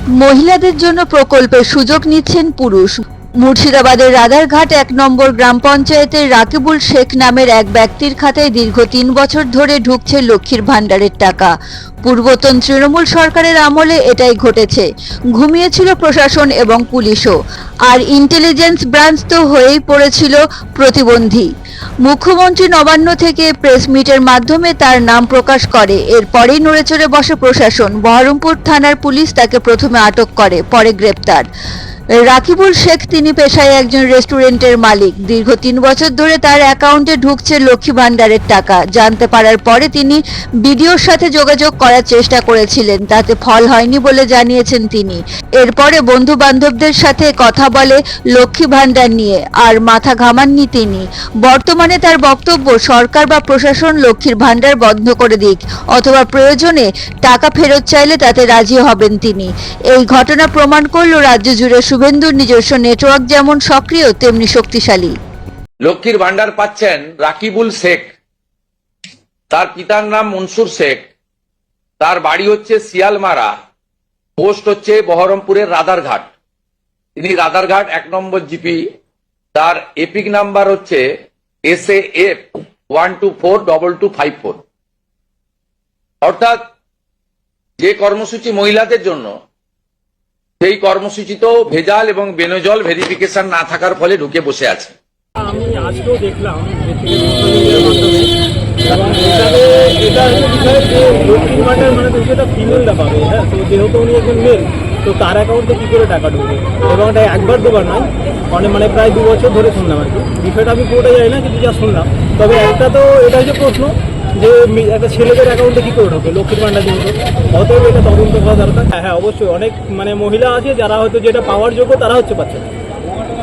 মহিলাদের জন্য প্রকল্পের সুযোগ নিচ্ছেন পুরুষ। মুর্শিদাবাদের রাধারঘাট ১ নম্বর গ্রাম পঞ্চায়েতের রাকিবুল শেখ নামের এক ব্যক্তির খাতায় দীর্ঘ ৩ বছর ধরে ঢুকছে লক্ষ্মীর ভাণ্ডারের টাকা। পূর্বতন তৃণমূল সরকারের আমলে এটাই ঘটেছে। ঘুমিয়েছিল প্রশাসন এবং পুলিশও, আর ইন্টেলিজেন্স ব্রাঞ্চ তো হয়েই পড়েছিল প্রতিবন্ধী। মুখ্যমন্ত্রী নবান্ন থেকে প্রেস মিটের মাধ্যমে তার নাম প্রকাশ করে। এরপরেই নড়েচড়ে বসে প্রশাসন। বহরমপুর থানার পুলিশ তাকে প্রথমে আটক করে, পরে গ্রেপ্তার। রাকিবুল শেখ তিনি পেশায় একজন রেস্টুরেন্টের মালিক। দীর্ঘ ৩ বছর ধরে তার অ্যাকাউন্টে ঢুকছে লক্ষ্মী ভাণ্ডারের টাকা। জানতে পারার পরে তিনি বিডিওর সাথে যোগাযোগ করার চেষ্টা করেছিলেন, তাতে ফল হয়নি বলে জানিয়েছেন তিনি। এরপরে বন্ধু বান্ধবদের সাথে কথা বলে লক্ষ্মী ভাণ্ডার নিয়ে, আর মাথা ঘামাননি তিনি। বর্তমানে তার বক্তব্য, সরকার বা প্রশাসন লক্ষ্মীর ভাণ্ডার বন্ধ করে দিক, অথবা প্রয়োজনে টাকা ফেরত চাইলে তাতে রাজি হবেন তিনি। এই ঘটনা প্রমাণ করল রাজ্য জুড়ে শুভেন্দুর নিজস্ব নেটওয়ার্ক যেমন সক্রিয় তেমনি শক্তিশালী। লক্ষ্মীর ভান্ডার পাচ্ছেন রাকিবুল শেখ, তার পিতার নাম মনসুর শেখ, তার বাড়ি হচ্ছে শিয়ালমারা, পোস্ট হচ্ছে বহরমপুরের রাধারঘাট। তিনি রাধারঘাট ১ নম্বর জিপি, তার এপিক নাম্বার হচ্ছে SAF 1242254। অর্থাৎ যে কর্মসূচি মহিলাদের জন্য, সেই কর্মসূচি তো ভেজাল এবং বেনজল ভেরিফিকেশন না থাকার ফলে ঢুকে বসে আছে। আমি আজকেও দেখলাম এটা হচ্ছে বিষয় যে লক্ষ্মীর ভাণ্ডার মানে তো সেটা ফিমেলরা পাবে। হ্যাঁ, তো যেহেতু উনি একজন মেল, তো তার অ্যাকাউন্টে কী করে টাকা ঢুকবে? এবং এটা একবার দুবার নয়, মানে প্রায় 2 বছর ধরে শুনলাম আর কি। বিষয়টা আমি পুরোটা যাই না, কিন্তু যা শুনলাম। তবে একটা তো এটা হচ্ছে প্রশ্ন যে একটা ছেলেদের অ্যাকাউন্টে কী করে ঢোকে লক্ষ্মীর ভাণ্ডার যেহেতু, অতএব এটা তদন্ত করা দরকার। হ্যাঁ, অবশ্যই অনেক মহিলা আছে যারা হয়তো যেটা পাওয়ার যোগ্য তারা হচ্ছে পাচ্ছে না,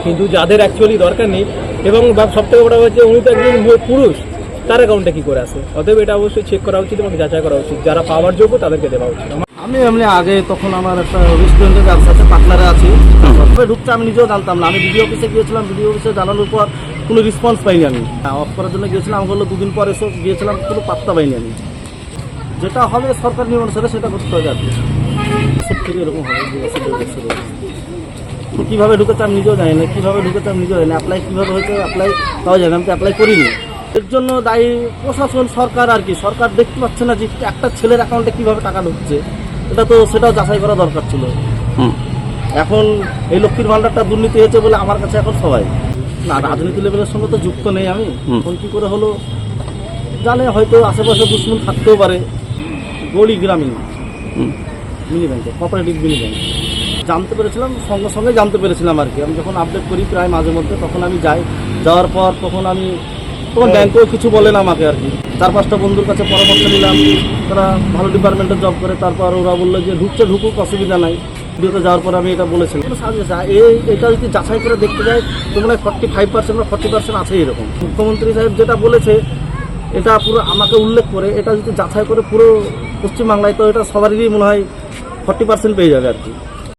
কিন্তু যাদের অ্যাকচুয়ালি দরকার নেই। এবং সবথেকে বড় হচ্ছে উনি তো একজন পুরুষ, তার অ্যাকাউন্টে কী করে আসে? অতএব এটা অবশ্যই চেক করা উচিত এবং যাচাই করা উচিত। যারা পাওয়ার যোগ্য তাদেরকে দেওয়া উচিত। আমি এমনি আগে তখন আমার একটা রেস্টুরেন্টের ব্যবসা আছে, পার্টনারে আছি, তবে ঢুকতে আমি নিজেও জানতাম না। আমি বিডিও অফিসে গিয়েছিলাম, বিডিও অফিসে জানানোর পর কোনো রেসপন্স পাইনি। আমি অফ করার জন্য গিয়েছিলাম, আমি বললো 2 দিন পর এসে গিয়েছিলাম, কোনো পাত্তা পাইনি আমি। যেটা হবে সরকার নিয়ম অনুসারে সেটা করতে হবে আর কি। থেকে এরকম হবে, কীভাবে ঢুকেছে আমি নিজেও জানি না, কীভাবে ঢুকেছে আমি নিজেও জানি না। অ্যাপ্লাই কীভাবে হয়েছে অ্যাপ্লাই তাও জানি, আমি তো অ্যাপ্লাই করিনি। এর জন্য দায়ী প্রশাসন, সরকার আর কি। সরকার দেখতে পাচ্ছে না যে একটা ছেলের অ্যাকাউন্টে কীভাবে টাকা ঢুকছে, এটা তো সেটাও যাচাই করা দরকার ছিল। এখন এই লক্ষ্মীর ভাণ্ডারটা দুর্নীতি হয়েছে বলে আমার কাছে এখন সবাই না, রাজনীতি লেভেলের সঙ্গে তো যুক্ত নেই আমি। কোন কী করে হলো জানে, হয়তো আশেপাশে দুশ্মন থাকতেও পারে। গলি গ্রামীণ মিনি ব্যাংকে, কোঅপারেটিভ মিনি ব্যাংক জানতে পেরেছিলাম, সঙ্গে সঙ্গে জানতে পেরেছিলাম আর কি। আমি যখন আপডেট করি প্রায় মাঝে মধ্যে, তখন আমি যাওয়ার পর তখন ব্যাংকেও কিছু বলে না আমাকে আর কি। 4-5টা বন্ধুর কাছে পরামর্শ নিলাম, তারা ভালো ডিপার্টমেন্টে জব করে। তারপর ওরা বললো যে ঢুকুক, অসুবিধা নাই। ভিডিওতে যাওয়ার পর আমি এটা বলেছিলাম। এটা যদি যাচাই করে দেখতে যায় তো মনে হয় 45% বা 40% আছে এরকম। মুখ্যমন্ত্রী সাহেব যেটা বলেছে এটা পুরো আমাকে উল্লেখ করে, এটা যদি যাচাই করে পুরো পশ্চিমবাংলায়, তো এটা সবারই মনে হয় 40% পেয়ে যাবে আর কি।